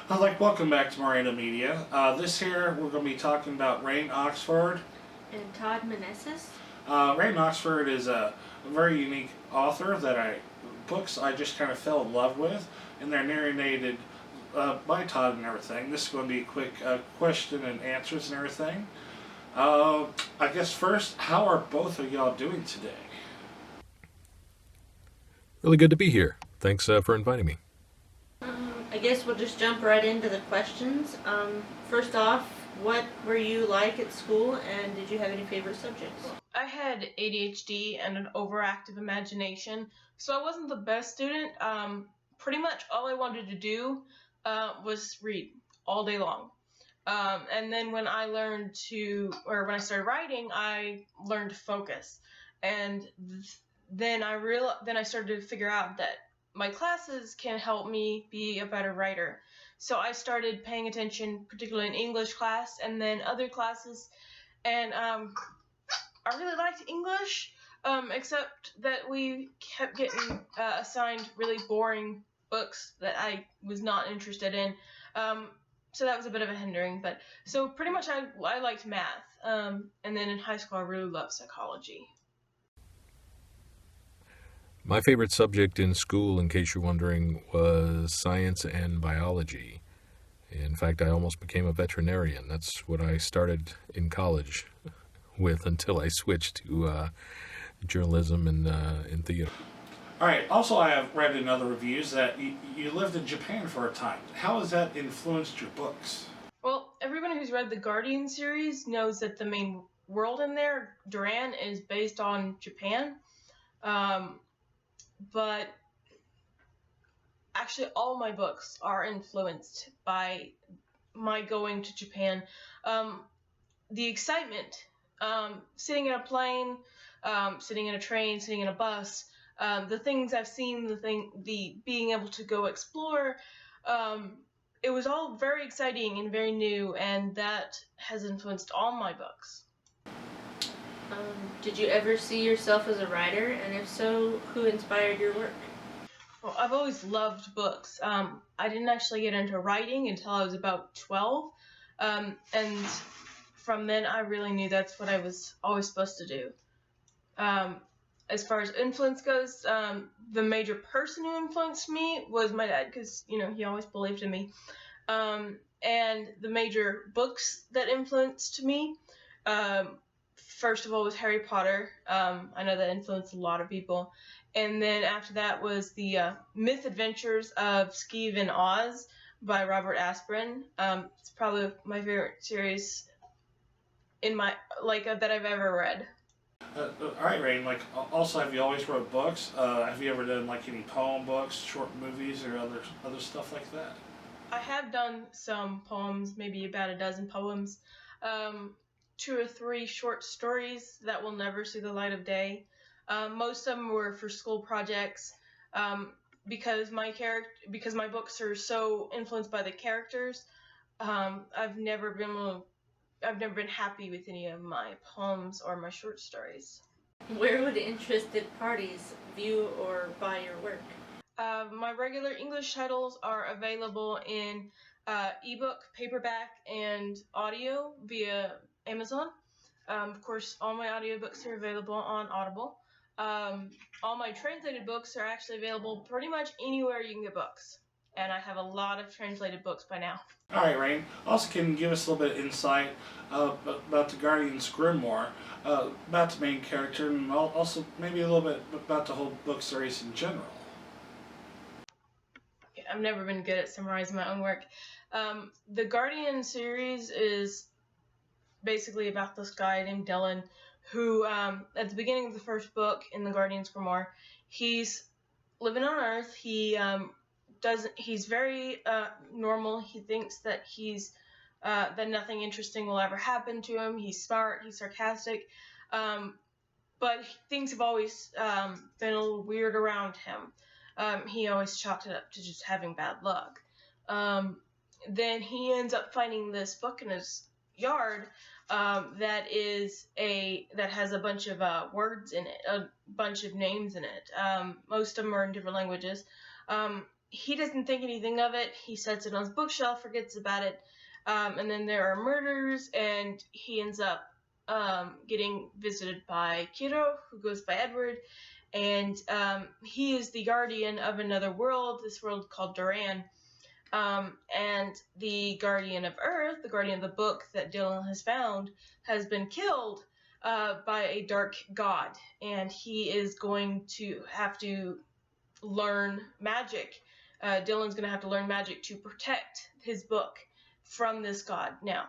Welcome back to Moranda-Media. This here, we're going to be talking about Rain Oxford. And Todd Meneses. Rain Oxford is a very unique author books I just kind of fell in love with, and they're narrated by Todd and everything. This is going to be a quick question and answers and everything. I guess first, how are both of y'all doing today? Really good to be here. Thanks for inviting me. I guess we'll just jump right into the questions. First off, what were you like at school, and did you have any favorite subjects? I had ADHD and an overactive imagination, so I wasn't the best student. Pretty much all I wanted to do was read all day long. And then when I when I started writing, I learned to focus. And then I started to figure out that my classes can help me be a better writer. So I started paying attention, particularly in English class and then other classes. And I really liked English, except that we kept getting assigned really boring books that I was not interested in. So that was a bit of a hindering. But so pretty much I liked math. And then in high school I really loved psychology. My favorite subject in school, in case you're wondering, was science and biology. In fact, I almost became a veterinarian. That's what I started in college with until I switched to journalism and theater. Alright, also I have read in other reviews that you lived in Japan for a time. How has that influenced your books? Well, everyone who's read the Guardian series knows that the main world in there, Duran, is based on Japan. But actually all my books are influenced by my going to Japan. The excitement, sitting in a plane, sitting in a train, sitting in a bus, the things I've seen, the being able to go explore, it was all very exciting and very new, and that has influenced all my books. Did you ever see yourself as a writer, and if so, who inspired your work? Well, I've always loved books. I didn't actually get into writing until I was about 12, and from then I really knew that's what I was always supposed to do. As far as influence goes, the major person who influenced me was my dad, because he always believed in me. And the major books that influenced me, first of all, was Harry Potter. I know that influenced a lot of people. And then after that was the Myth Adventures of Skeeve and Oz by Robert Asprin. It's probably my favorite series that I've ever read. Alright, Rain, also have you always wrote books? Have you ever done any poem books, short movies, or other stuff like that? I have done some poems, maybe about a dozen poems. 2 or 3 short stories that will never see the light of day. Most of them were for school projects, because my books are so influenced by the characters. I've never been happy with any of my poems or my short stories. Where would interested parties view or buy your work? My regular English titles are available in ebook, paperback, and audio via Amazon. Of course, all my audiobooks are available on Audible. All my translated books are actually available pretty much anywhere you can get books. And I have a lot of translated books by now. Alright, Rain. Also, can you give us a little bit of insight about the Guardian's Grimoire, about the main character, and also maybe a little bit about the whole book series in general? I've never been good at summarizing my own work. The Guardian series is basically about this guy named Dylan who, at the beginning of the first book in the Guardian's Grimoire, he's living on Earth. He's very normal. He thinks that that nothing interesting will ever happen to him. He's smart, he's sarcastic, but things have always been a little weird around him. He always chalked it up to just having bad luck. Then he ends up finding this book in his yard that has a bunch of words in it, a bunch of names in it. Most of them are in different languages. he doesn't think anything of it. He sets it on his bookshelf, forgets about it, and then there are murders, and he ends up getting visited by Kiro, who goes by Edward, and he is the guardian of another world, this world called Duran. And the guardian of Earth, the guardian of the book that Dylan has found, has been killed by a dark god, and he is going to have to learn magic. Dylan's going to have to learn magic to protect his book from this god now.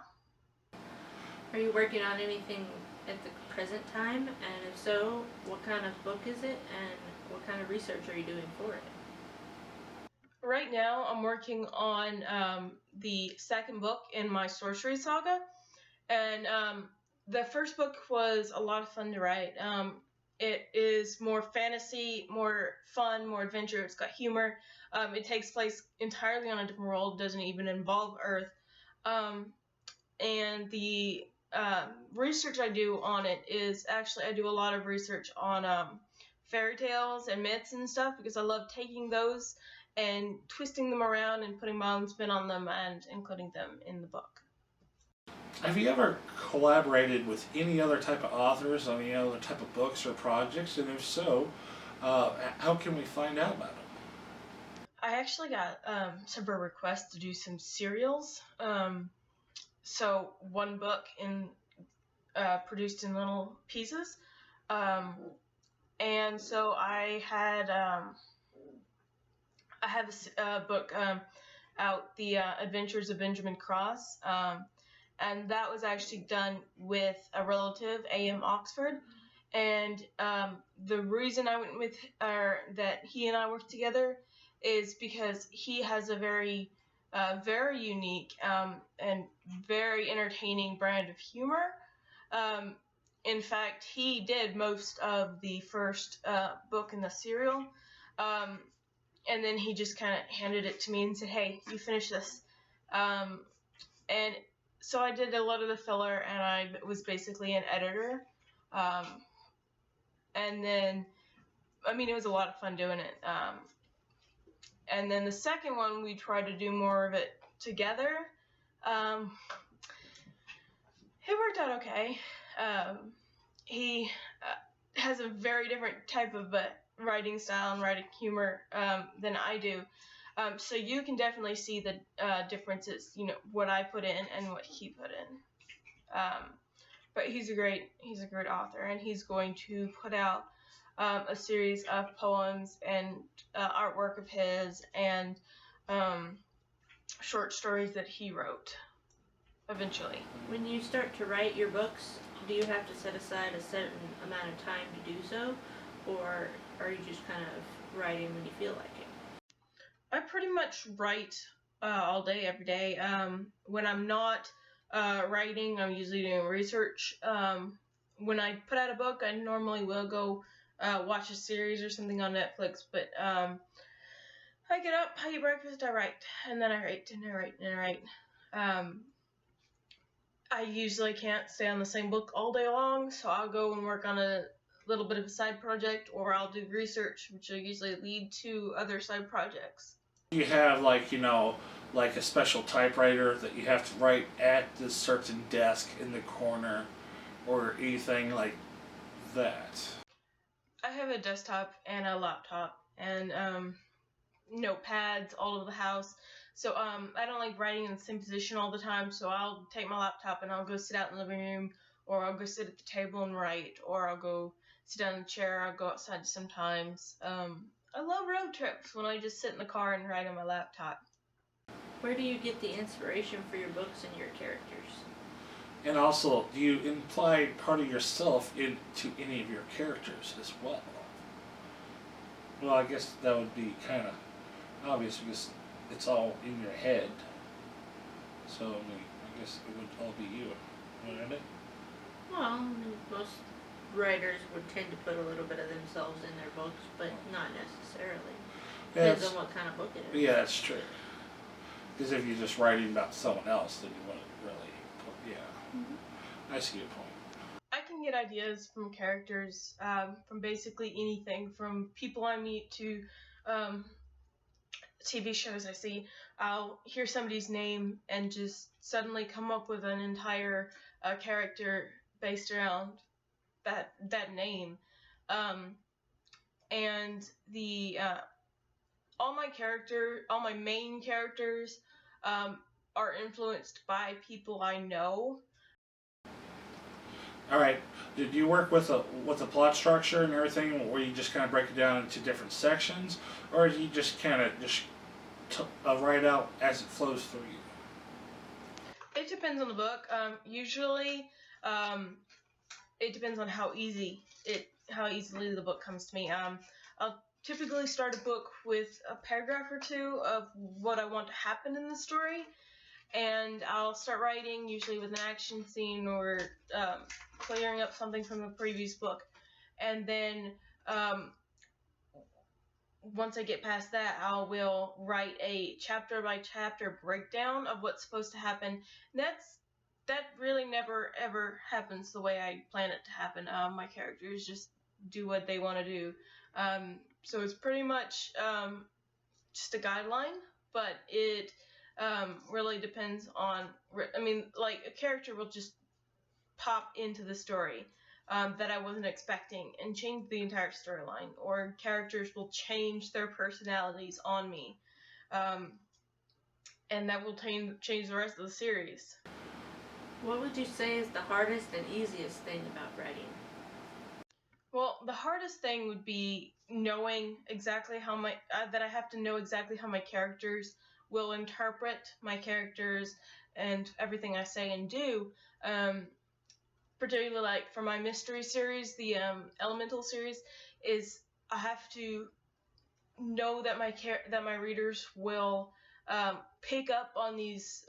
Are you working on anything at the present time? And if so, what kind of book is it? And what kind of research are you doing for it? Right now, I'm working on the second book in my sorcery saga. And the first book was a lot of fun to write. It is more fantasy, more fun, more adventure. It's got humor. It takes place entirely on a different world. Doesn't even involve Earth. And the research I do on it is actually I do a lot of research on fairy tales and myths and stuff, because I love taking those and twisting them around and putting my own spin on them and including them in the book. Have you ever collaborated with any other type of authors on any other type of books or projects? And if so, how can we find out about them? I actually got several requests to do some serials. So one book produced in little pieces. And so I have a book out, The Adventures of Benjamin Cross. And that was actually done with a relative, A.M. Oxford. And the reason I went with that he and I worked together is because he has a very unique and very entertaining brand of humor. In fact, he did most of the first book in the serial. And then he just kind of handed it to me and said, hey, you finish this. And so I did a lot of the filler, and I was basically an editor. And then, I mean, it was a lot of fun doing it. And then the second one, we tried to do more of it together. It worked out okay. He has a very different type of writing style and writing humor than I do. So you can definitely see the differences, what I put in and what he put in. But he's a great author, and he's going to put out a series of poems and artwork of his and short stories that he wrote eventually. When you start to write your books, do you have to set aside a certain amount of time to do so, or are you just kind of writing when you feel like it? I pretty much write all day, every day. When I'm not writing, I'm usually doing research. When I put out a book, I normally will go watch a series or something on Netflix, but I get up, I eat breakfast, I write, and then I write, and I write, and I write. I usually can't stay on the same book all day long, so I'll go and work on a little bit of a side project, or I'll do research, which will usually lead to other side projects. You have like a special typewriter that you have to write at this certain desk in the corner, or anything like that? I have a desktop and a laptop and notepads all over the house. So I don't like writing in the same position all the time, so I'll take my laptop and I'll go sit out in the living room, or I'll go sit at the table and write, or I'll go sit down in the chair, I'll go outside sometimes. I love road trips when I just sit in the car and write on my laptop. Where do you get the inspiration for your books and your characters? And also, do you imply part of yourself into any of your characters as well? Well, I guess that would be kind of obvious because it's all in your head. So, I guess it would all be you, wouldn't it? Well, most writers would tend to put a little bit of themselves in their books, but not necessarily. Depends on what kind of book it is. Yeah, that's true. Because if you're just writing about someone else, then you wouldn't really put, yeah. Mm-hmm. I see your point. I can get ideas from characters, from basically anything, from people I meet to TV shows I see, I'll hear somebody's name and just suddenly come up with an entire character based around that name. And the all my main characters are influenced by people I know. All right. Did you work with a plot structure and everything, where you just kind of break it down into different sections, or do you just kind of write out as it flows through you? It depends on the book. Usually, it depends on how easily the book comes to me. I'll typically start a book with a paragraph or two of what I want to happen in the story, and I'll start writing, usually with an action scene or clearing up something from the previous book. And then once I get past that, I will write a chapter by chapter breakdown of what's supposed to happen. That really never ever happens the way I plan it to happen. My characters just do what they want to do. So it's pretty much just a guideline, but it really depends on, like a character will just pop into the story that I wasn't expecting and change the entire storyline, or characters will change their personalities on me, and that will change the rest of the series. What would you say is the hardest and easiest thing about writing? Well, the hardest thing would be knowing exactly how that I have to know exactly how my characters will interpret my characters and everything I say and do. Particularly like for my mystery series, the Elemental series, is I have to know that my readers will pick up on these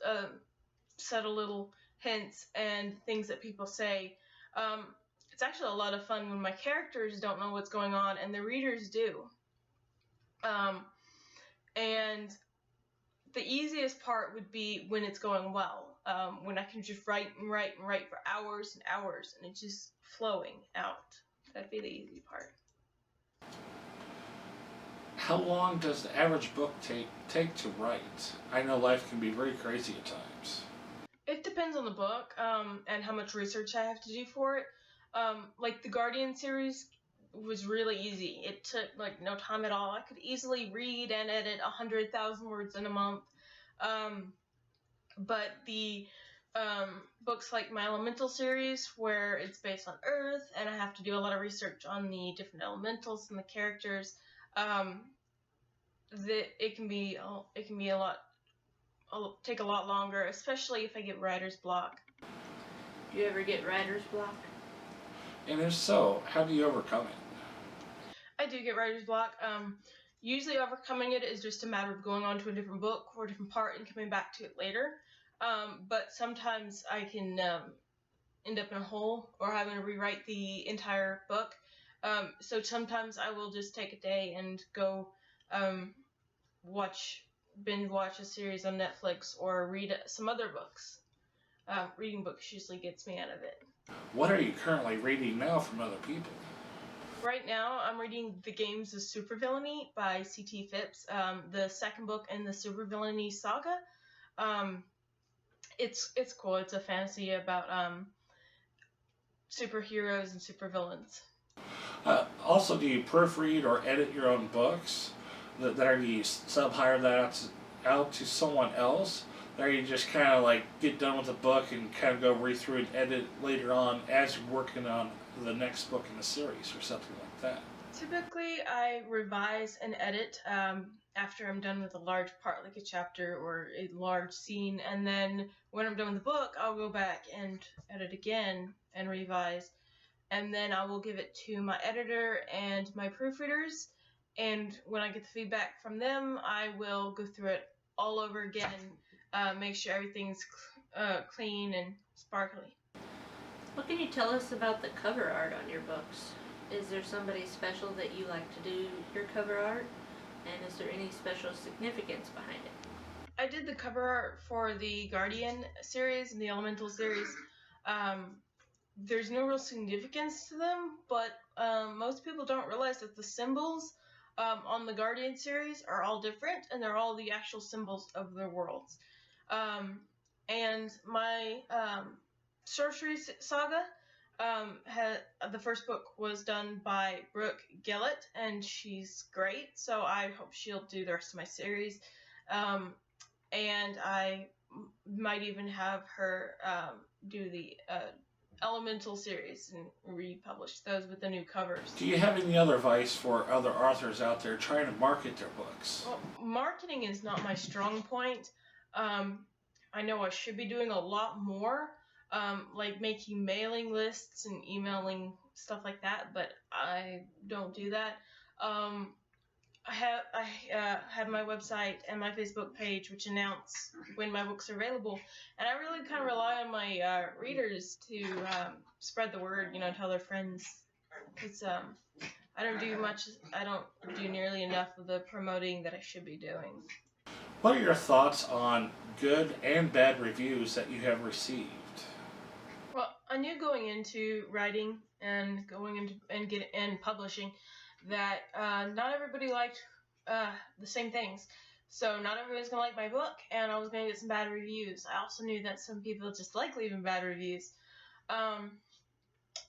subtle little hints and things that people say. It's actually a lot of fun when my characters don't know what's going on and the readers do. And the easiest part would be when it's going well, when I can just write and write and write for hours and hours and it's just flowing out. That'd be the easy part. How long does the average book take to write? I know life can be very crazy at times. It depends on the book and how much research I have to do for it. Like the Guardian series was really easy. It took like no time at all. I could easily read and edit 100,000 words in a month. But the books like my Elemental series, where it's based on Earth and I have to do a lot of research on the different elementals and the characters, it can be a lot. It'll take a lot longer, especially if I get writer's block. Do you ever get writer's block? And if so, how do you overcome it? I do get writer's block. Usually overcoming it is just a matter of going on to a different book or a different part and coming back to it later. But sometimes I can end up in a hole or having to rewrite the entire book. So sometimes I will just take a day and go binge watch a series on Netflix or read some other books. Reading books usually gets me out of it. What are you currently reading now from other people? Right now, I'm reading The Games of Supervillainy by C.T. Phipps, the second book in the Supervillainy saga. It's cool. It's a fantasy about superheroes and supervillains. Also, do you proofread or edit your own books? That you sub-hire that out to someone else? Or you just kind of like get done with the book and kind of go read through and edit later on as you're working on the next book in the series or something like that? Typically, I revise and edit after I'm done with a large part, like a chapter or a large scene, and then when I'm done with the book, I'll go back and edit again and revise, and then I will give it to my editor and my proofreaders, and when I get the feedback from them, I will go through it all over again, make sure everything's clean and sparkly. What can you tell us about the cover art on your books? Is there somebody special that you like to do your cover art? And is there any special significance behind it? I did the cover art for the Guardian series and the Elemental series. There's no real significance to them, but most people don't realize that the symbols on the Guardian series are all different, and they're all the actual symbols of their worlds. And my Sorcery Saga, the first book was done by Brooke Gillett, and she's great, so I hope she'll do the rest of my series. And I might even have her do the Elemental series and republish those with the new covers. Do you have any other advice for other authors out there trying to market their books? Well, marketing is not my strong point. I know I should be doing a lot more, like making mailing lists and emailing stuff like that, but I don't do that. I have my website and my Facebook page, which announce when my books are available, and I really kind of rely on my readers to spread the word, tell their friends. It's I don't do nearly enough of the promoting that I should be doing. What are your thoughts on good and bad reviews that you have received? Well, I knew going into writing and going into and publishing that not everybody liked the same things. So not everybody's going to like my book, and I was going to get some bad reviews. I also knew that some people just like leaving bad reviews.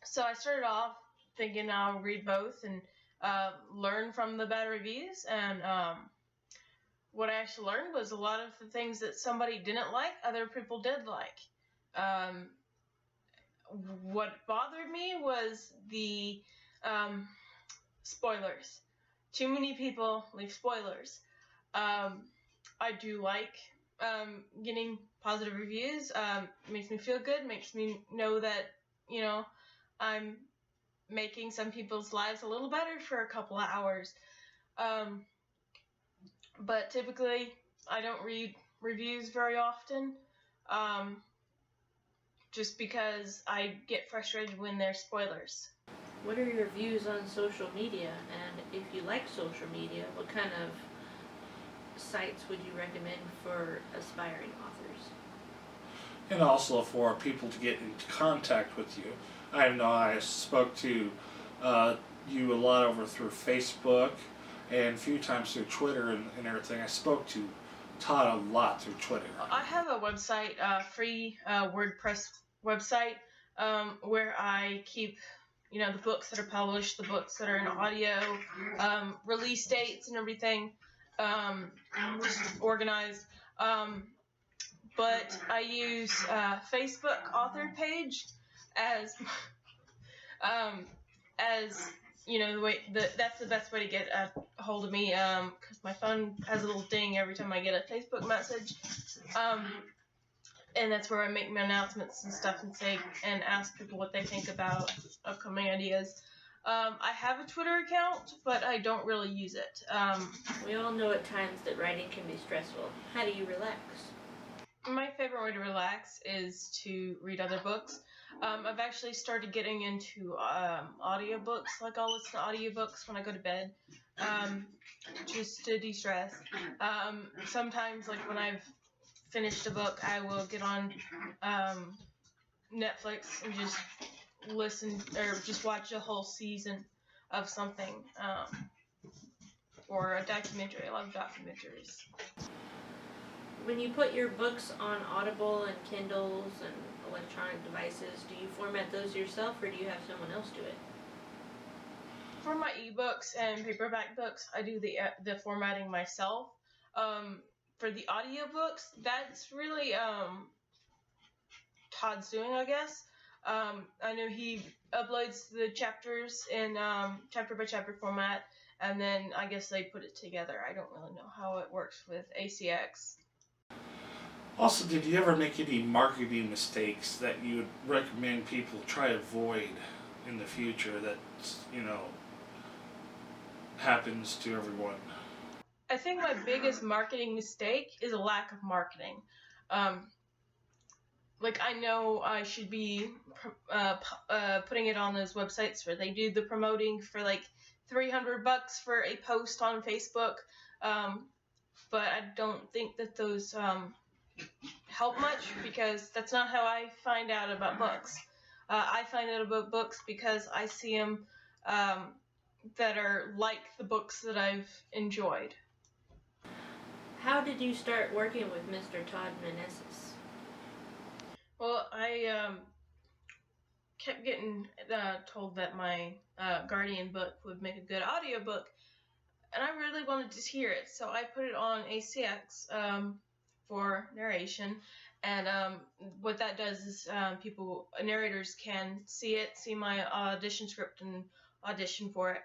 So I started off thinking I'll read both and learn from the bad reviews. And what I actually learned was a lot of the things that somebody didn't like, other people did like. What bothered me was the spoilers. Too many people leave spoilers. I do like getting positive reviews. Makes me feel good, makes me know that, I'm making some people's lives a little better for a couple of hours. But typically, I don't read reviews very often, just because I get frustrated when there's spoilers. What are your views on social media? And if you like social media, what kind of sites would you recommend for aspiring authors? And also for people to get into contact with you. I know I spoke to you a lot over through Facebook and a few times through Twitter and everything. I spoke to Todd a lot through Twitter. I have a website, free WordPress website, where I keep the books that are published, the books that are in audio, release dates and everything, just organized. But I use Facebook author page as the way that's the best way to get a hold of me, because my phone has a little ding every time I get a Facebook message, and that's where I make my announcements and stuff and ask people what they think about upcoming ideas. I have a Twitter account, but I don't really use it. We all know at times that writing can be stressful. How do you relax? My favorite way to relax is to read other books. I've actually started getting into audiobooks. Like, I'll listen to audiobooks when I go to bed, just to de-stress. Sometimes, like, when I've finished a book, I will get on Netflix and just listen or just watch a whole season of something, or a documentary. I love documentaries. When you put your books on Audible and Kindles and electronic devices, do you format those yourself or do you have someone else do it? For my ebooks and paperback books, I do the formatting myself. For the audiobooks, that's really Todd's doing, I guess. I know he uploads the chapters in chapter by chapter format, and then I guess they put it together. I don't really know how it works with ACX. Also, did you ever make any marketing mistakes that you would recommend people try to avoid in the future that, happens to everyone? I think my biggest marketing mistake is a lack of marketing. Like, I know I should be putting it on those websites where they do the promoting for like $300 for a post on Facebook, but I don't think that those help much, because that's not how I find out about books. I find out about books because I see them that are like the books that I've enjoyed. How did you start working with Mr. Todd Meneses? Well, I kept getting told that my Guardian book would make a good audiobook, and I really wanted to hear it, so I put it on ACX for narration. And what that does is narrators can see my audition script and audition for it.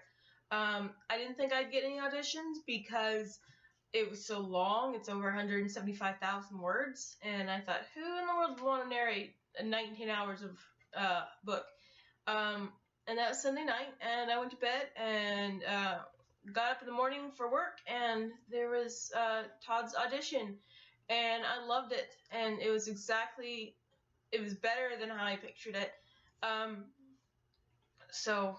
I didn't think I'd get any auditions because it was so long. It's over 175,000 words, and I thought, who in the world would want to narrate 19 hours of book? And that was Sunday night, and I went to bed and got up in the morning for work, and there was Todd's audition, and I loved it, and it was better than how I pictured it. So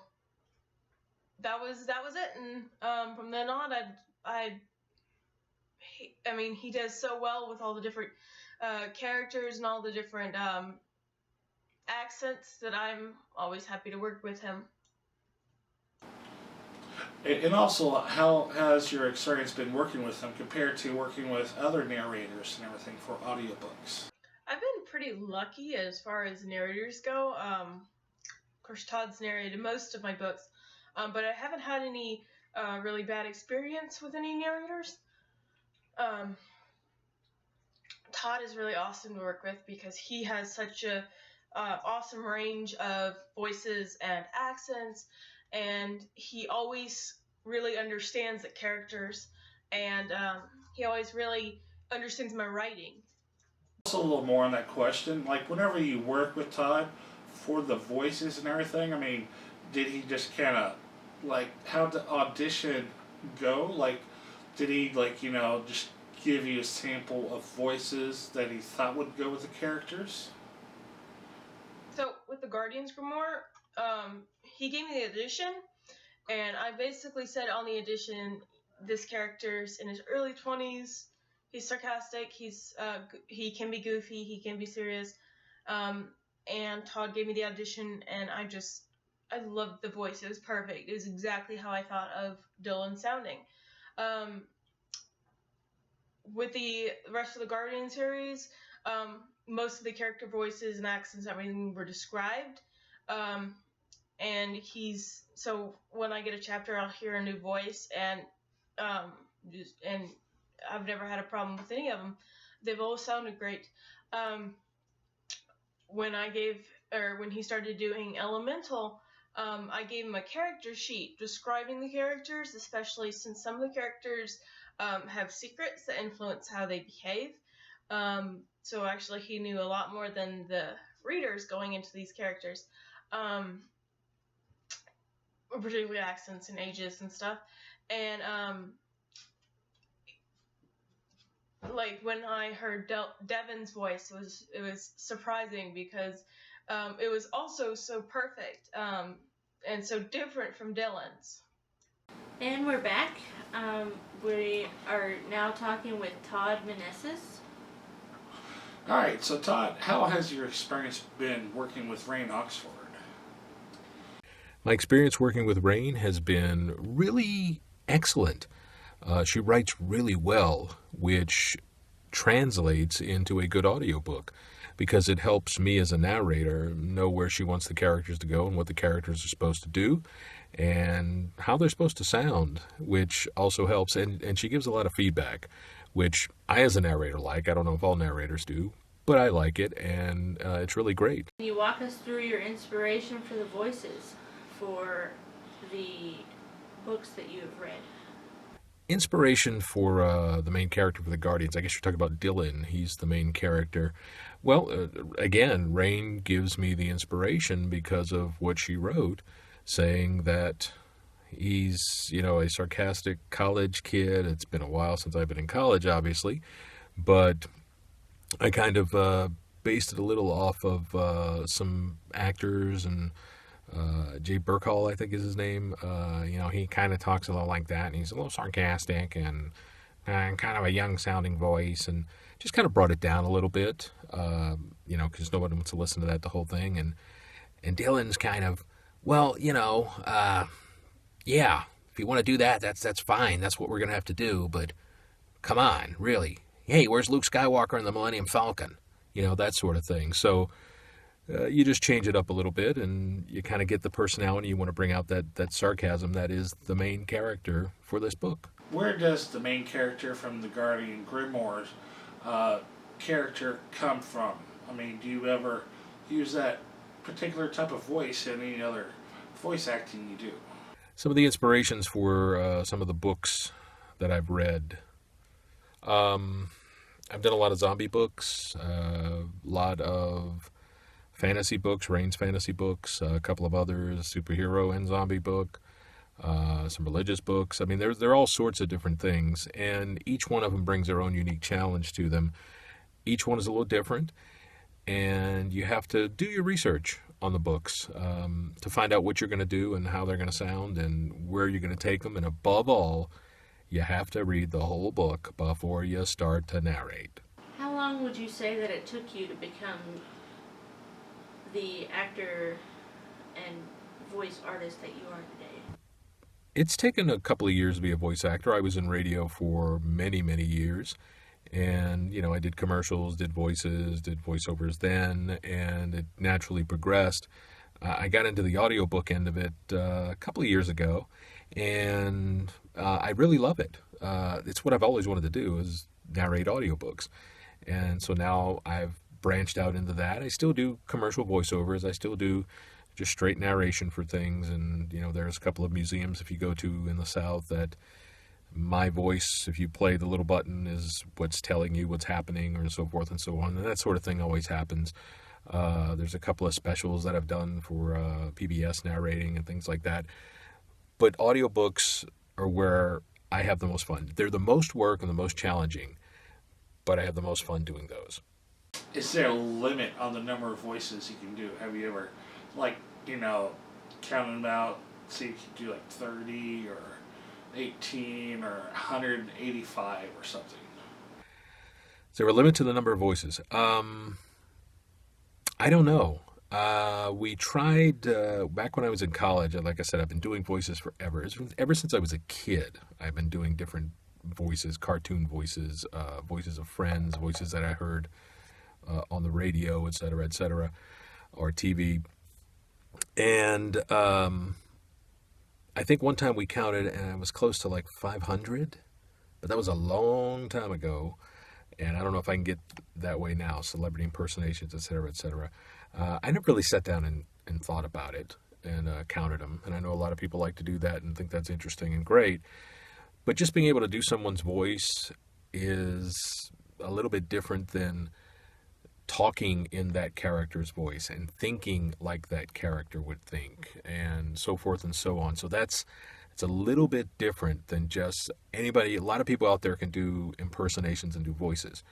that was it, and from then on, he does so well with all the different characters and all the different accents that I'm always happy to work with him. And also, how has your experience been working with him compared to working with other narrators and everything for audiobooks? I've been pretty lucky as far as narrators go. Of course, Todd's narrated most of my books, but I haven't had any really bad experience with any narrators. Todd is really awesome to work with because he has such a awesome range of voices and accents, and he always really understands the characters, and he always really understands my writing. Also, a little more on that question. Like, whenever you work with Todd for the voices and everything, I mean, did he just kind of, like, how'd the audition go? Like, did he, like, just give you a sample of voices that he thought would go with the characters? So, with the Guardian's Grimoire, he gave me the audition, and I basically said on the audition, this character's in his early 20s, he's sarcastic, he can be goofy, he can be serious, and Todd gave me the audition, and I loved the voice. It was perfect. It was exactly how I thought of Dylan sounding. With the rest of the Guardian series, most of the character voices and accents and everything were described. And so when I get a chapter, I'll hear a new voice, and I've never had a problem with any of them. They've all sounded great. When he started doing Elemental, I gave him a character sheet describing the characters, especially since some of the characters have secrets that influence how they behave. So actually he knew a lot more than the readers going into these characters, particularly accents and ages and stuff. And like when I heard Devin's voice, it was surprising because it was also so perfect and so different from Dylan's. And we're back. We are now talking with Todd Meneses. Alright, so Todd, how has your experience been working with Rain Oxford? My experience working with Rain has been really excellent. She writes really well, which translates into a good audiobook because it helps me as a narrator know where she wants the characters to go and what the characters are supposed to do and how they're supposed to sound, which also helps. And she gives a lot of feedback, which I as a narrator like. I don't know if all narrators do, but I like it, and it's really great. Can you walk us through your inspiration for the voices for the books that you have read? Inspiration for the main character for the Guardians, I guess you're talking about Dylan. He's the main character. Well, again, Rain gives me the inspiration because of what she wrote, saying that he's, a sarcastic college kid. It's been a while since I've been in college, obviously, but I kind of based it a little off of some actors, and Jay Burkhall, I think is his name. He kind of talks a little like that, and he's a little sarcastic and kind of a young-sounding voice, and just kind of brought it down a little bit, because nobody wants to listen to that the whole thing. And Dylan's kind of, yeah, if you want to do that, that's fine. That's what we're going to have to do. But come on, really. Hey, where's Luke Skywalker and the Millennium Falcon? That sort of thing. So you just change it up a little bit, and you kind of get the personality. You want to bring out that sarcasm that is the main character for this book. Where does the main character from the Guardian Grimoires character come from? I mean, do you ever use that particular type of voice in any other voice acting you do? Some of the inspirations for some of the books that I've read. I've done a lot of zombie books, a lot of fantasy books, Rain's fantasy books, a couple of others, superhero and zombie book, some religious books. I mean, there are all sorts of different things, and each one of them brings their own unique challenge to them. Each one is a little different, and you have to do your research on the books to find out what you're going to do and how they're going to sound and where you're going to take them, and above all, you have to read the whole book before you start to narrate. How long would you say that it took you to become the actor and voice artist that you are today? It's taken a couple of years to be a voice actor. I was in radio for many, many years. And, I did commercials, did voices, did voiceovers then, and it naturally progressed. I got into the audiobook end of it a couple of years ago, and I really love it. It's what I've always wanted to do, is narrate audiobooks. And so now I've branched out into that. I still do commercial voiceovers. I still do just straight narration for things. And, there's a couple of museums if you go to in the South that my voice, if you play the little button, is what's telling you what's happening, or so forth and so on. And that sort of thing always happens. There's a couple of specials that I've done for PBS narrating and things like that. But audiobooks are where I have the most fun. They're the most work and the most challenging, but I have the most fun doing those. Is there a limit on the number of voices you can do? Have you ever, counted them out, see if you can do 30 or 18 or 185 or something? Is there a limit to the number of voices? I don't know. We tried back when I was in college. Like I said, I've been doing voices forever. Ever since I was a kid, I've been doing different voices, cartoon voices, voices of friends, voices that I heard on the radio, et cetera, or TV. And I think one time we counted, and it was close to 500, but that was a long time ago. And I don't know if I can get that way now, celebrity impersonations, et cetera. I never really sat down and thought about it and counted them. And I know a lot of people like to do that and think that's interesting and great. But just being able to do someone's voice is a little bit different than talking in that character's voice and thinking like that character would think, and so forth and so on. So it's a little bit different than just anybody. A lot of people out there can do impersonations and do voices,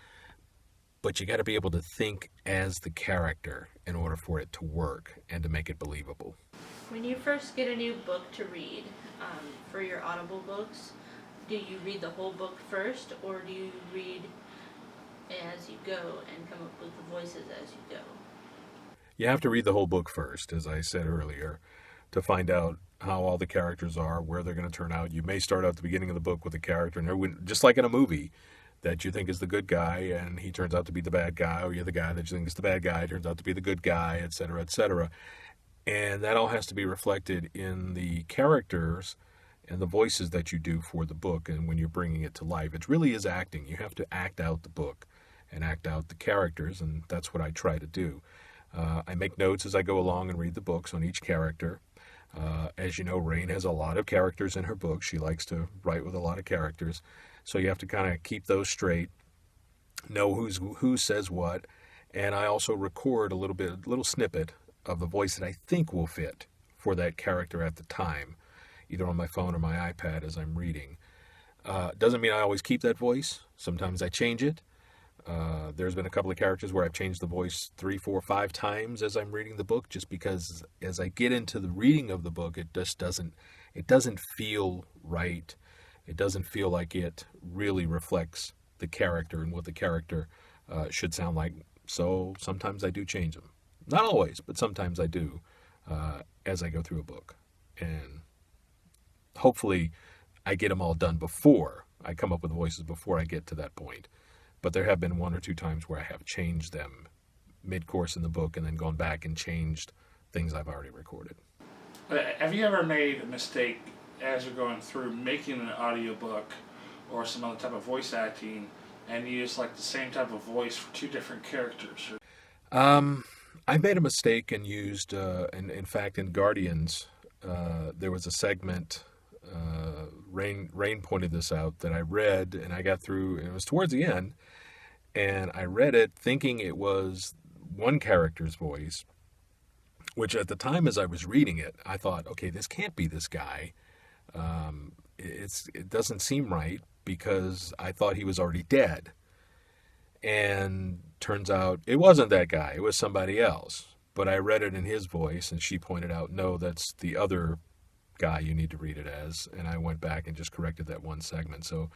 but you got to be able to think as the character in order for it to work and to make it believable. When you first get a new book to read, for your Audible books, do you read the whole book first, or do you read as you go and come up with the voices as you go? You have to read the whole book first, as I said earlier, to find out how all the characters are, where they're going to turn out. You may start out at the beginning of the book with a character, and just like in a movie, that you think is the good guy, and he turns out to be the bad guy, or you're the guy that you think is the bad guy, turns out to be the good guy, et cetera. And that all has to be reflected in the characters and the voices that you do for the book, and when you're bringing it to life. It really is acting. You have to act out the book and act out the characters, and that's what I try to do. I make notes as I go along and read the books on each character. As you know, Rain has a lot of characters in her book. She likes to write with a lot of characters. So you have to kind of keep those straight, know who says what, and I also record a little snippet of the voice that I think will fit for that character at the time, either on my phone or my iPad as I'm reading. Doesn't mean I always keep that voice. Sometimes I change it. There's been a couple of characters where I've changed the voice 3, 4, 5 times as I'm reading the book, just because as I get into the reading of the book, it doesn't feel right. It doesn't feel like it really reflects the character and what the character should sound like. So sometimes I do change them. Not always, but sometimes I do as I go through a book. And hopefully I get them all done before I come up with voices before I get to that point. But there have been one or two times where I have changed them mid-course in the book and then gone back and changed things I've already recorded. Have you ever made a mistake as you're going through making an audiobook or some other type of voice acting and you use like the same type of voice for two different characters? I made a mistake and used, in fact, in Guardians, there was a segment, Rain pointed this out, that I read, and I got through, and it was towards the end, and I read it thinking it was one character's voice, which at the time as I was reading it, I thought, okay, this can't be this guy. It doesn't seem right, because I thought he was already dead. And turns out it wasn't that guy, it was somebody else. But I read it in his voice, and she pointed out, no, that's the other guy you need to read it as. And I went back and just corrected that one segment. So,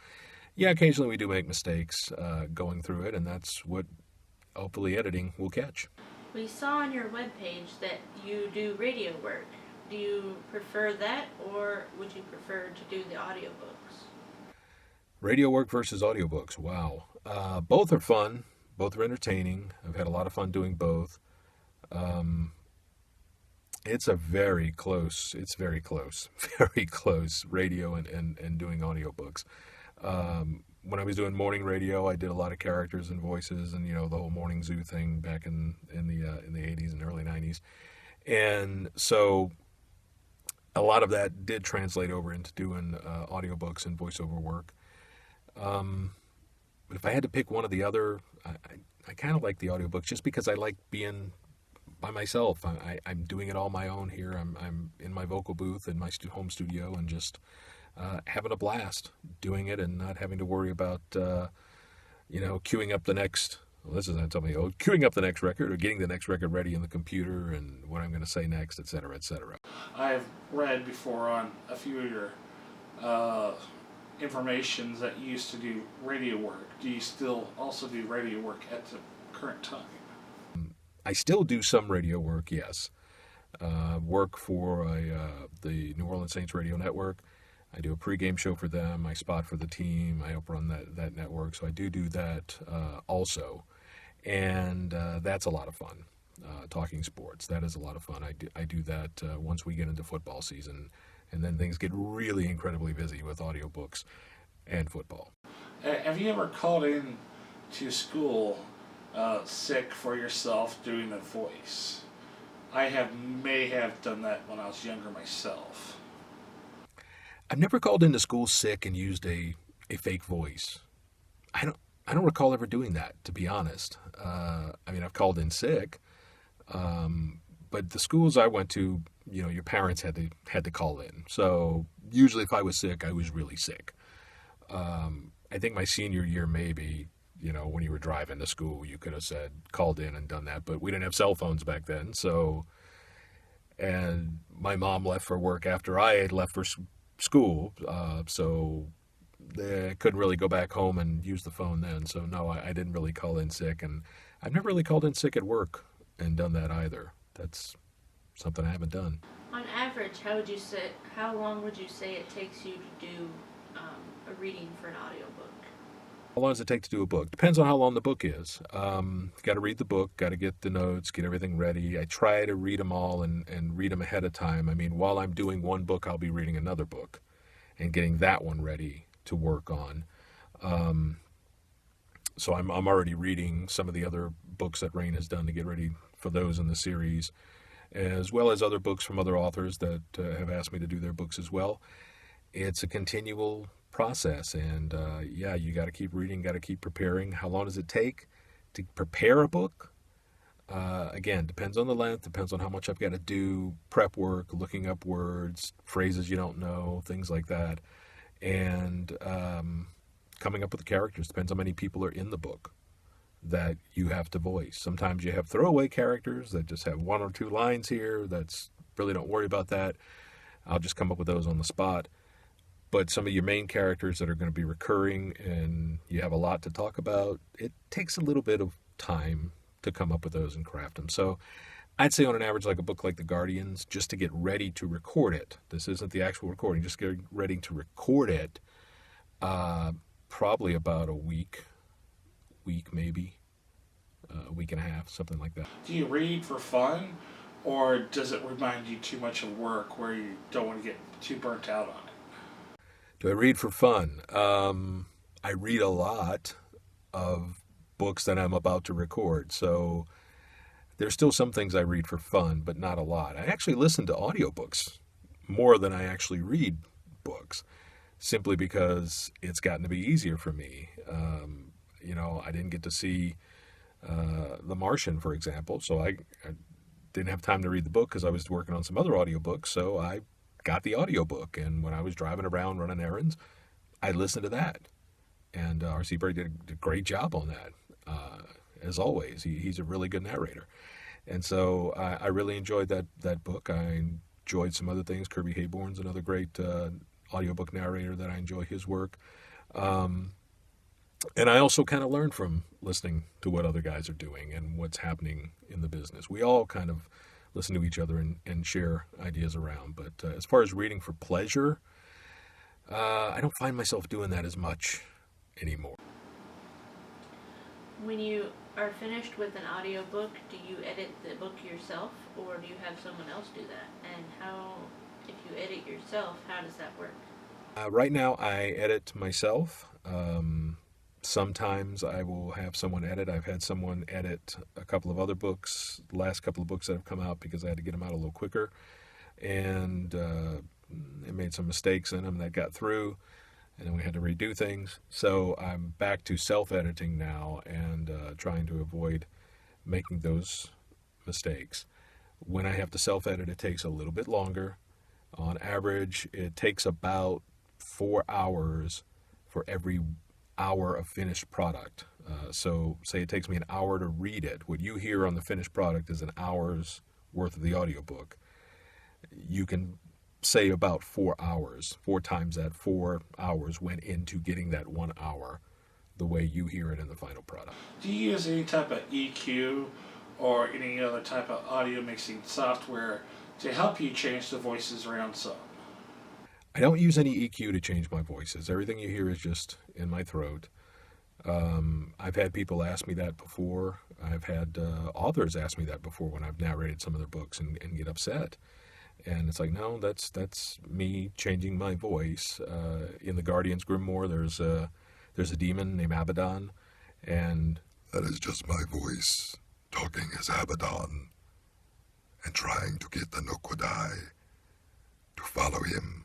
yeah, occasionally we do make mistakes going through it, and that's what hopefully editing will catch. We saw on your webpage that you do radio work. Do you prefer that, or would you prefer to do the audiobooks? Radio work versus audiobooks, wow. Both are fun. Both are entertaining. I've had a lot of fun doing both. It's very close, very close, radio and doing audiobooks. When I was doing morning radio, I did a lot of characters and voices, and the whole morning zoo thing back in the 80s and early 90s. And so a lot of that did translate over into doing audiobooks and voiceover work. But if I had to pick one or the other, I kind of like the audiobooks just because I like being by myself. I'm doing it all my own here. I'm in my vocal booth in my home studio and just having a blast doing it and not having to worry about, queuing up the next, this isn't something old, queuing up the next record or getting the next record ready in the computer and what I'm going to say next, et cetera, et cetera. I've read before on a few of your informations that you used to do radio work. Do you still also do radio work at the current time? I still do some radio work, yes. Work for the New Orleans Saints radio network. I do a pregame show for them. I spot for the team. I help run that network. So I do that also. And that's a lot of fun. Talking sports, that is a lot of fun. I do that once we get into football season. And then things get really incredibly busy with audiobooks and football. Have you ever called in to school sick for yourself doing a voice? I may have done that when I was younger myself. I've never called into school sick and used a fake voice. I don't recall ever doing that, to be honest. I've called in sick, but the schools I went to, your parents had to call in. So usually if I was sick, I was really sick. I think my senior year maybe, when you were driving to school, you could have called in and done that, but we didn't have cell phones back then. And my mom left for work after I had left for school, so I couldn't really go back home and use the phone then. So no, I didn't really call in sick, and I've never really called in sick at work and done that either. That's something I haven't done. On average, how long would you say it takes you to do a reading for an audiobook? How long does it take to do a book? Depends on how long the book is. Got to read the book, got to get the notes, get everything ready. I try to read them all and read them ahead of time. While I'm doing one book, I'll be reading another book and getting that one ready to work on. So I'm already reading some of the other books that Rain has done to get ready for those in the series, as well as other books from other authors that have asked me to do their books as well. It's a continual process, and you got to keep reading, got to keep preparing. How long does it take to prepare a book? Again, depends on the length, depends on how much I've got to do, prep work, looking up words, phrases you don't know, things like that. And coming up with the characters, depends how many people are in the book that you have to voice. Sometimes you have throwaway characters that just have one or two lines here. Really don't worry about that. I'll just come up with those on the spot. But some of your main characters that are going to be recurring and you have a lot to talk about, it takes a little bit of time to come up with those and craft them. So I'd say on an average, like a book like The Guardians, just to get ready to record it. This isn't the actual recording, just getting ready to record it. Probably about a week maybe, a week and a half, something like that. Do you read for fun, or does it remind you too much of work where you don't want to get too burnt out on it? Do I read for fun? I read a lot of books that I'm about to record, so there's still some things I read for fun, but not a lot. I actually listen to audiobooks more than I actually read books, simply because it's gotten to be easier for me. I didn't get to see The Martian, for example, so I didn't have time to read the book because I was working on some other audiobooks, so I got the audiobook, and when I was driving around running errands, I listened to that. And R.C. Berry did a great job on that, as always. He's a really good narrator. And so I really enjoyed that book. I enjoyed some other things. Kirby Hayborn's another great audiobook narrator that I enjoy his work. And I also kind of learned from listening to what other guys are doing and what's happening in the business. We all kind of listen to each other and share ideas around. But as far as reading for pleasure, I don't find myself doing that as much anymore. When you are finished with an audiobook, do you edit the book yourself, or do you have someone else do that? And if you edit yourself, how does that work? Right now, I edit myself. Sometimes I will have someone edit. I've had someone edit a couple of other books, the last couple of books that have come out, because I had to get them out a little quicker. And it made some mistakes in them that got through, and then we had to redo things. So I'm back to self-editing now and trying to avoid making those mistakes. When I have to self-edit, it takes a little bit longer. On average, it takes about 4 hours for every hour of finished product. So say it takes me an hour to read it. What you hear on the finished product is an hour's worth of the audiobook. You can say about 4 hours. 4 times that 4 hours went into getting that 1 hour the way you hear it in the final product. Do you use any type of EQ or any other type of audio mixing software to help you change the voices around some? I don't use any EQ to change my voices. Everything you hear is just in my throat. I've had people ask me that before. I've had authors ask me that before when I've narrated some of their books and get upset. And it's like, no, that's me changing my voice. In the Guardian's Grimoire, there's a demon named Abaddon, and that is just my voice talking as Abaddon and trying to get the Nokodai to follow him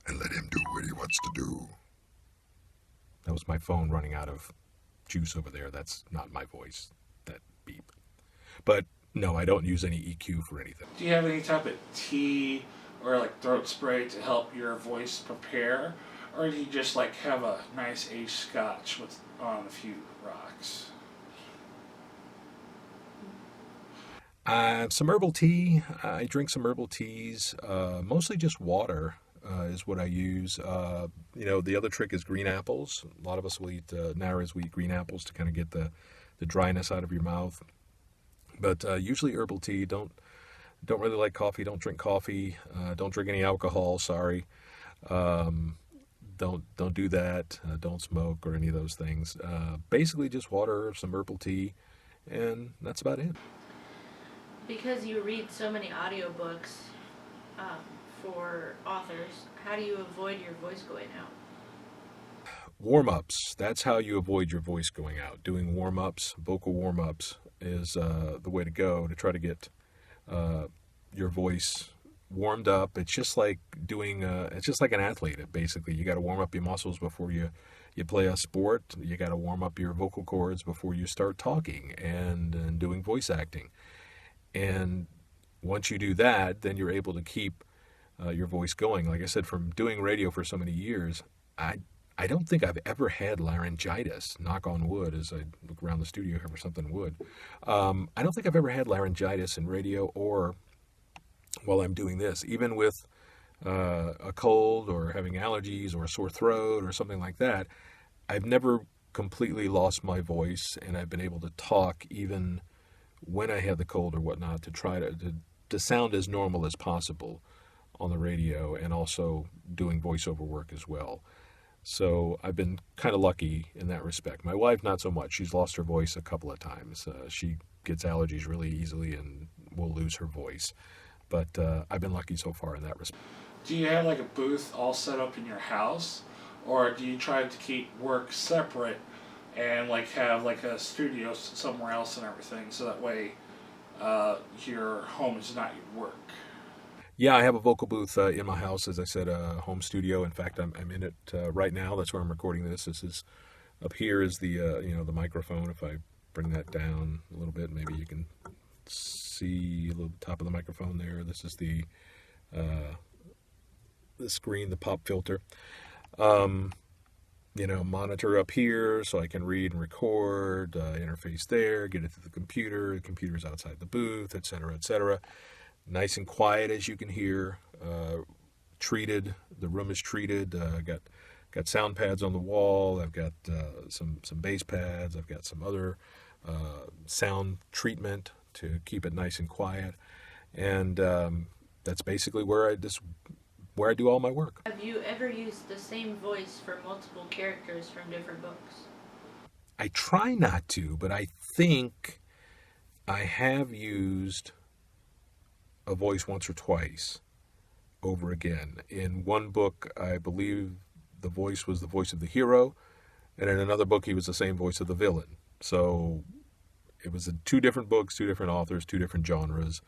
and let him do what he wants to do. That was my phone running out of juice over there. That's not my voice, that beep. But no, I don't use any EQ for anything. Do you have any type of tea or like throat spray to help your voice prepare? Or do you just like have a nice aged scotch on a few rocks? Some herbal tea. I drink some herbal teas. Mostly just water is what I use. The other trick is green apples. A lot of us will eat, narrators will eat green apples to kind of get the dryness out of your mouth. But usually herbal tea. Don't really like coffee. Don't drink coffee. Don't drink any alcohol. Sorry. Don't do that. Don't smoke or any of those things. Basically just water, some herbal tea, and that's about it. Because you read so many audiobooks for authors, how do you avoid your voice going out? Warm-ups. That's how you avoid your voice going out. Doing warm-ups, vocal warm-ups is the way to go to try to get your voice warmed up. It's just like it's just like an athlete. Basically, you got to warm up your muscles before you play a sport. You got to warm up your vocal cords before you start talking and doing voice acting. And once you do that, then you're able to keep your voice going. Like I said, from doing radio for so many years, I don't think I've ever had laryngitis, knock on wood, as I look around the studio here for something wood. I don't think I've ever had laryngitis in radio or while I'm doing this. Even with a cold or having allergies or a sore throat or something like that, I've never completely lost my voice, and I've been able to talk even when I had the cold or whatnot, to try to sound as normal as possible on the radio, and also doing voiceover work as well. So I've been kind of lucky in that respect. My wife, not so much. She's lost her voice a couple of times. She gets allergies really easily and will lose her voice. But I've been lucky so far in that respect. Do you have like a booth all set up in your house, or do you try to keep work separate and like have like a studio somewhere else and everything, so that way your home is not your work? Yeah, I have a vocal booth in my house, as I said, a home studio. In fact, I'm in it right now. That's where I'm recording this. This is up here is the the microphone. If I bring that down a little bit, maybe you can see a little top of the microphone there. This is the screen, the pop filter. Monitor up here so I can read and record, interface there, get it to the computer. The computer's outside the booth, etc., etc. Nice and quiet, as you can hear. Treated. The room is treated. Got sound pads on the wall. I've got some bass pads. I've got some other sound treatment to keep it nice and quiet. And that's basically where I do all my work. Have you ever used the same voice for multiple characters from different books? I try not to, but I think I have used a voice once or twice over again. In one book, I believe the voice was the voice of the hero, and in another book, he was the same voice of the villain. So it was in two different books, two different authors, two different genres.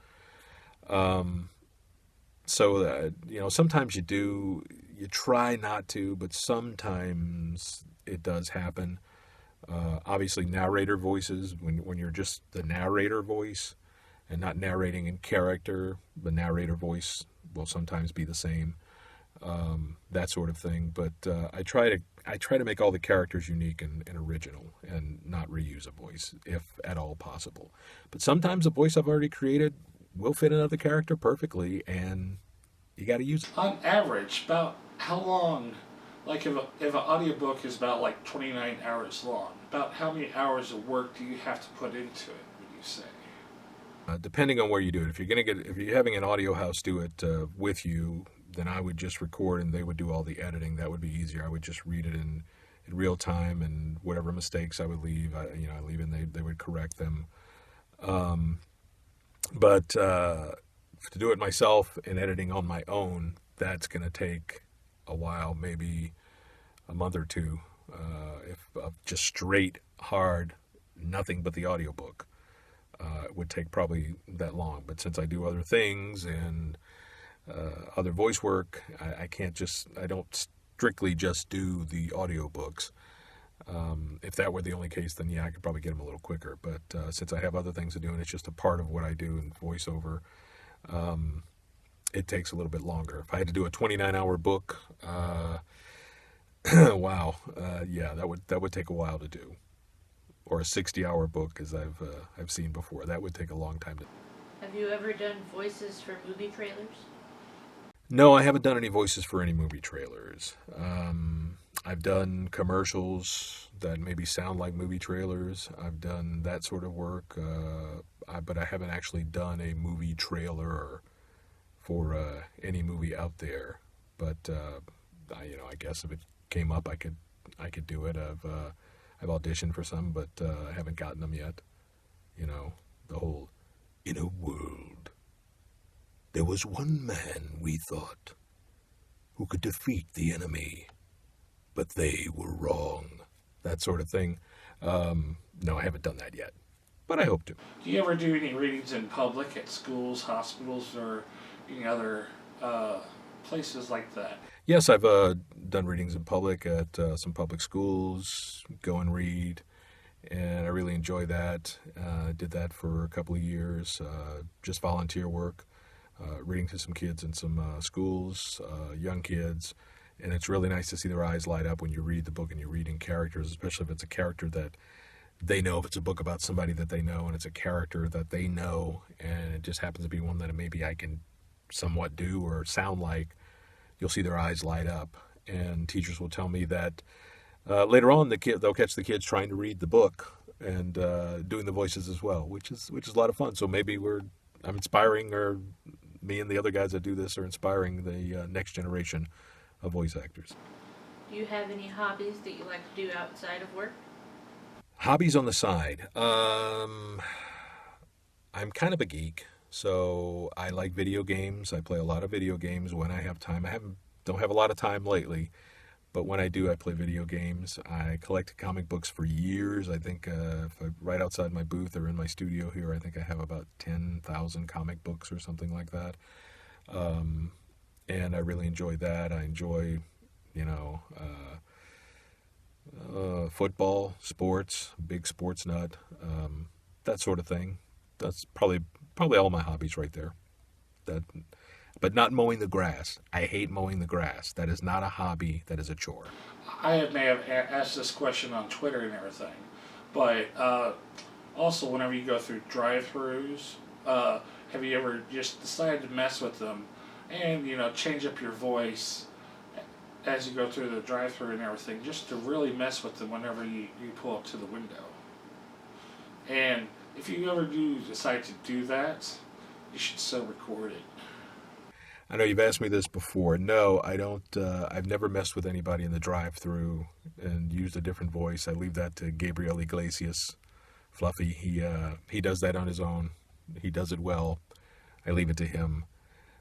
Sometimes you try not to, but sometimes it does happen. Obviously, narrator voices, when you're just the narrator voice and not narrating in character, the narrator voice will sometimes be the same, that sort of thing. But I try to make all the characters unique and original, and not reuse a voice if at all possible. But sometimes a voice I've already created will fit another character perfectly, and you got to use it. On average, about how long, like if an audiobook is about like 29 hours long, about how many hours of work do you have to put into it, would you say? Depending on where you do it. If you're having an audio house do it with you, then I would just record and they would do all the editing. That would be easier. I would just read it in real time, and whatever mistakes I would leave, I leave in, they would correct them. But to do it myself and editing on my own, that's going to take a while, maybe a month or two, if just straight, hard, nothing but the audiobook. It would take probably that long. But since I do other things and other voice work, I don't strictly just do the audiobooks. If that were the only case, then yeah, I could probably get them a little quicker. But since I have other things to do and it's just a part of what I do in voiceover, it takes a little bit longer. If I had to do a 29-hour book, wow, yeah, that would take a while to do. Or a 60-hour book, as I've seen before, that would take a long time to do. Have you ever done voices for movie trailers? No, I haven't done any voices for any movie trailers. I've done commercials that maybe sound like movie trailers. I've done that sort of work, but I haven't actually done a movie trailer for any movie out there. But I guess if it came up, I could do it. I've auditioned for some, but I haven't gotten them yet. The whole, in a world, there was one man, we thought, who could defeat the enemy, but they were wrong. That sort of thing. No, I haven't done that yet, but I hope to. Do you ever do any readings in public at schools, hospitals, or any other places like that? Yes, I've done readings in public at some public schools, go and read, and I really enjoy that. Did that for a couple of years, just volunteer work, reading to some kids in some schools, young kids, and it's really nice to see their eyes light up when you read the book and you're reading characters, especially if it's a character that they know, if it's a book about somebody that they know and it's a character that they know, and it just happens to be one that maybe I can somewhat do or sound like. You'll see their eyes light up, and teachers will tell me that later on they'll catch the kids trying to read the book and doing the voices as well, which is a lot of fun. So maybe I'm inspiring, or me and the other guys that do this are inspiring the next generation of voice actors. Do you have any hobbies that you like to do outside of work? Hobbies on the side. I'm kind of a geek, so I like video games. I play a lot of video games when I have time. Don't have a lot of time lately, but when I do, I play video games. I collected comic books for years. I think if I right outside my booth or in my studio here, I think I have about 10,000 comic books or something like that. And I really enjoy that. I enjoy, football, sports, big sports nut, that sort of thing. That's probably all my hobbies right there. But not mowing the grass. I hate mowing the grass. That is not a hobby. That is a chore. May have asked this question on Twitter and everything, but also whenever you go through drive-throughs, have you ever just decided to mess with them and change up your voice as you go through the drive-through and everything, just to really mess with them whenever you pull up to the window? And if you ever do decide to do that, you should so record it. I know you've asked me this before. No, I don't. I've never messed with anybody in the drive-through and used a different voice. I leave that to Gabriel Iglesias, Fluffy. He does that on his own. He does it well. I leave it to him,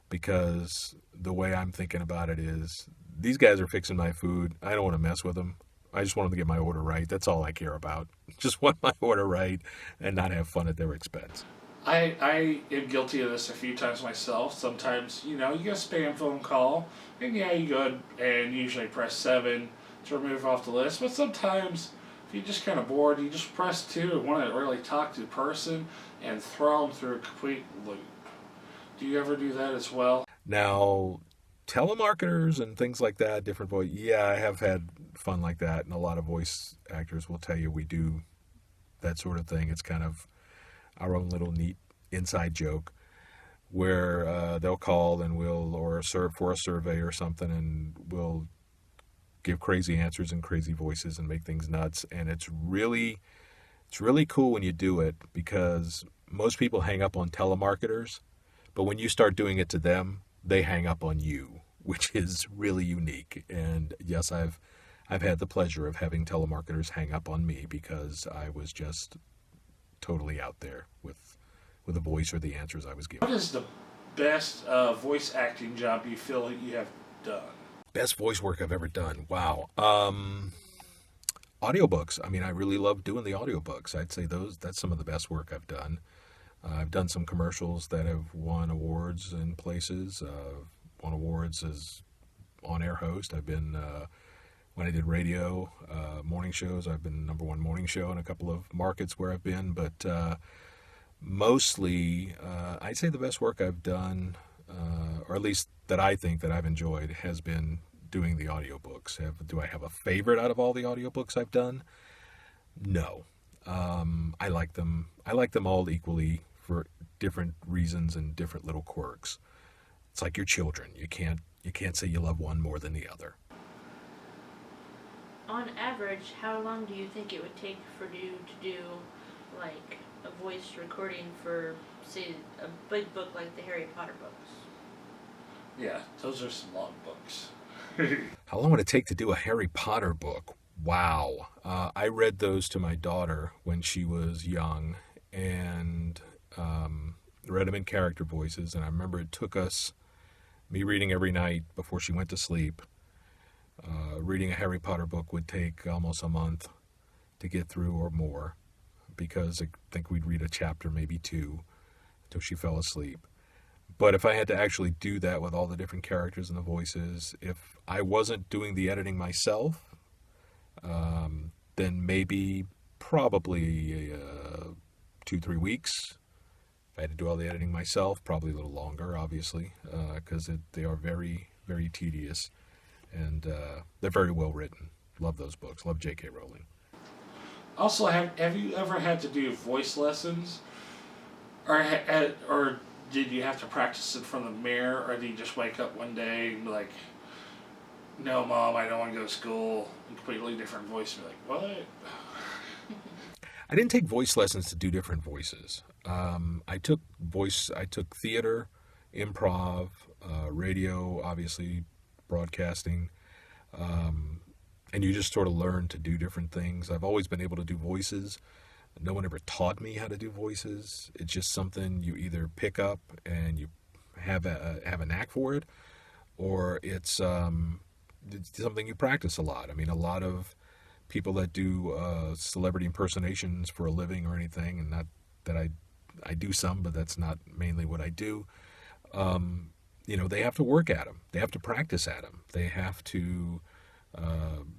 because the way I'm thinking about it is, these guys are fixing my food. I don't want to mess with them. I just want them to get my order right. That's all I care about. Just want my order right and not have fun at their expense. I am guilty of this a few times myself. Sometimes, you get a spam phone call, and you go and usually press 7 to remove off the list. But sometimes, if you're just kind of bored, you just press 2 and want to really talk to the person and throw them through a complete loop. Do you ever do that as well? Now, telemarketers and things like that, different voice. Yeah, I have had fun like that, and a lot of voice actors will tell you we do that sort of thing. It's kind of our own little neat inside joke, where they'll call and or serve for a survey or something, and we'll give crazy answers and crazy voices and make things nuts. And it's really cool when you do it, because most people hang up on telemarketers, but when you start doing it to them, they hang up on you, which is really unique. And yes, I've had the pleasure of having telemarketers hang up on me because I was just totally out there with the voice or the answers I was given. What is the best voice acting job you feel that you have done? Best voice work I've ever done? Wow. Audiobooks. I mean, I really love doing the audiobooks. I'd say that's some of the best work I've done. I've done some commercials that have won awards in places. Won awards as on-air host. I've been, when I did radio, morning shows, I've been #1 morning show in a couple of markets where I've been. But mostly, I'd say the best work I've done, or at least that I think that I've enjoyed, has been doing the audiobooks. Do I have a favorite out of all the audiobooks I've done? No. I like them. I like them all equally for different reasons and different little quirks. It's like your children. You can't say you love one more than the other. On average, how long do you think it would take for you to do like a voice recording for, say, a big book like the Harry Potter books? Yeah, those are some long books. How long would it take to do a Harry Potter book? Wow. I read those to my daughter when she was young, and read them in character voices. And I remember it took me reading every night before she went to sleep. Reading a Harry Potter book would take almost a month to get through or more, because I think we'd read a chapter, maybe 2, until she fell asleep. But if I had to actually do that with all the different characters and the voices, if I wasn't doing the editing myself, then probably 2-3 weeks. If I had to do all the editing myself, probably a little longer, obviously, because they are very, very tedious, and they're very well written. Love those books. Love J.K. Rowling. Also, have you ever had to do voice lessons, or did you have to practice in front of the mirror, or did you just wake up one day and be like, "No, Mom, I don't want to go to school," a completely different voice, and be like, "What?" I didn't take voice lessons to do different voices. I took theater, improv, radio, obviously, broadcasting, um, and you just sort of learn to do different things. I've always been able to do voices. No one ever taught me how to do voices. It's just something you either pick up and you have a knack for it, or it's something you practice a lot. I mean, a lot of people that do celebrity impersonations for a living or anything, and not that I do some, but that's not mainly what I do. Um, they have to work at them. They have to practice at them. They have to,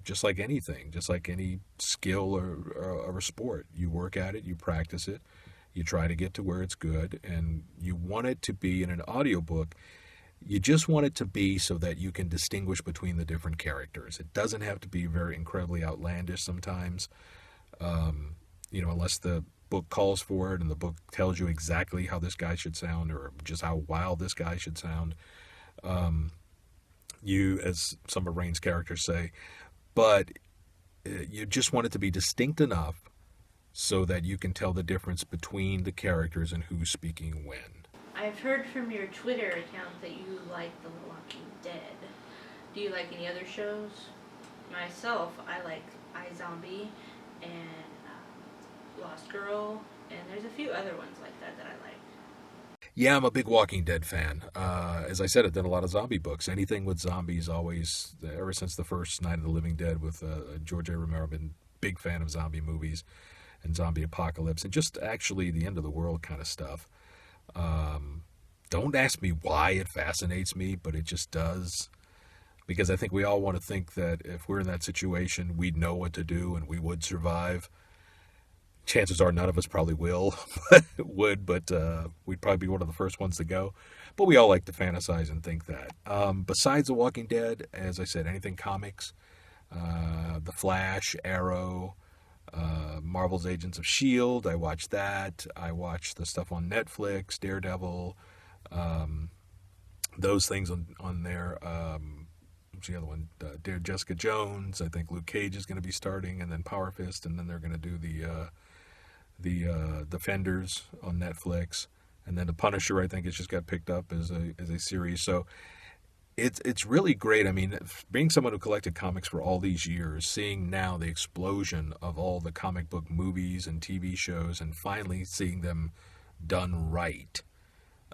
just like anything, just like any skill or a sport, you work at it, you practice it, you try to get to where it's good, and you want it to be in an audiobook. You just want it to be so that you can distinguish between the different characters. It doesn't have to be very incredibly outlandish sometimes, unless the book calls for it and the book tells you exactly how this guy should sound or just how wild this guy should sound. You, as some of Rain's characters say, but you just want it to be distinct enough so that you can tell the difference between the characters and who's speaking when. I've heard from your Twitter account that you like The Walking Dead. Do you like any other shows? Myself, I like iZombie and Lost Girl, and there's a few other ones like that I like. Yeah, I'm a big Walking Dead fan. As I said, I've done a lot of zombie books. Anything with zombies, always, ever since the first Night of the Living Dead with George A. Romero, I've been a big fan of zombie movies and zombie apocalypse and just actually the end of the world kind of stuff. Don't ask me why it fascinates me, but it just does. Because I think we all want to think that if we're in that situation, we'd know what to do and we would survive. Chances are none of us probably will, but we'd probably be one of the first ones to go. But we all like to fantasize and think that. Besides The Walking Dead, as I said, anything comics, The Flash, Arrow, Marvel's Agents of S.H.I.E.L.D., I watch that. I watch the stuff on Netflix, Daredevil, those things on there. What's the other one? Jessica Jones. I think Luke Cage is going to be starting, and then Power Fist, and then they're going to do the Defenders on Netflix, and then The Punisher. I think it's just got picked up as a series. So it's really great. I mean, being someone who collected comics for all these years, seeing now the explosion of all the comic book movies and TV shows, and finally seeing them done right,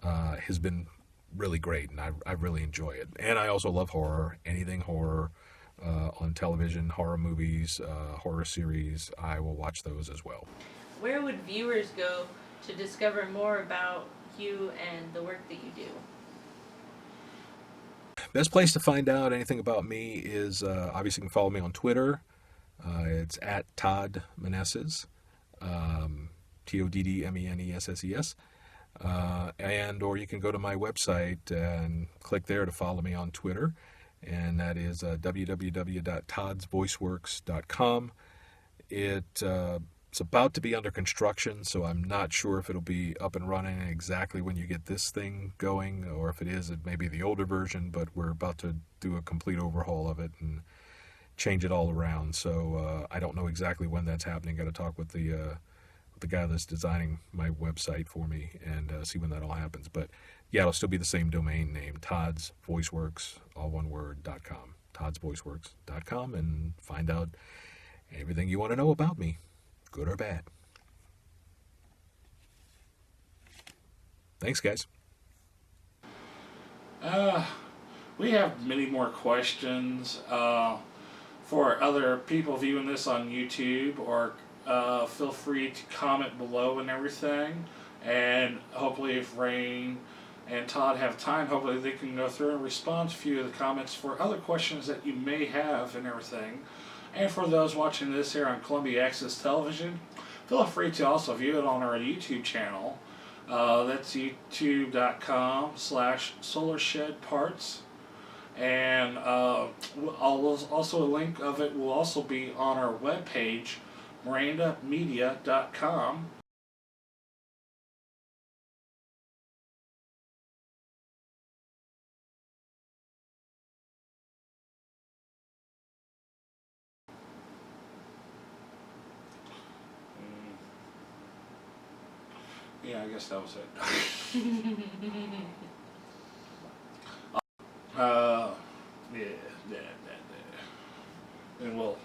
has been really great, and I really enjoy it. And I also love horror, anything horror on television, horror movies, horror series. I will watch those as well. Where would viewers go to discover more about you and the work that you do? Best place to find out anything about me is obviously you can follow me on Twitter. It's at Todd Meneses, TODDMENESSES. And or you can go to my website and click there to follow me on Twitter, and that is www.toddsvoiceworks.com. It's about to be under construction, so I'm not sure if it'll be up and running exactly when you get this thing going, or if it is, it may be the older version, but we're about to do a complete overhaul of it and change it all around. So I don't know exactly when that's happening. Got to talk with the guy that's designing my website for me and see when that all happens. But yeah, it'll still be the same domain name, Todd's Voiceworks, all one word, .com, toddsvoiceworks.com, and find out everything you want to know about me, good or bad. Thanks, guys. We have many more questions for other people viewing this on YouTube, or feel free to comment below and everything. And hopefully if Rain and Todd have time, hopefully they can go through and respond to a few of the comments for other questions that you may have and everything. And for those watching this here on Columbia Access Television, feel free to also view it on our YouTube channel. That's youtube.com/SolarShedParts. And also a link of it will also be on our webpage, Moranda-Media.com. Yeah, I guess that was it. Yeah. And we'll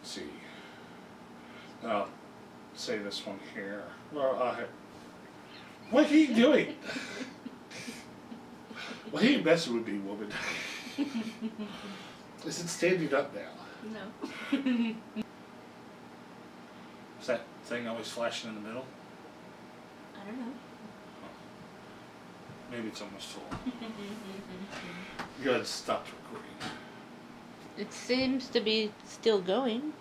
see. I'll say this one here. Well, what are you doing? Why are you messing with me, woman? Is it standing up now? No. Is that thing always flashing in the middle? I don't know. Maybe it's almost full. Good, stopped recording. It seems to be still going.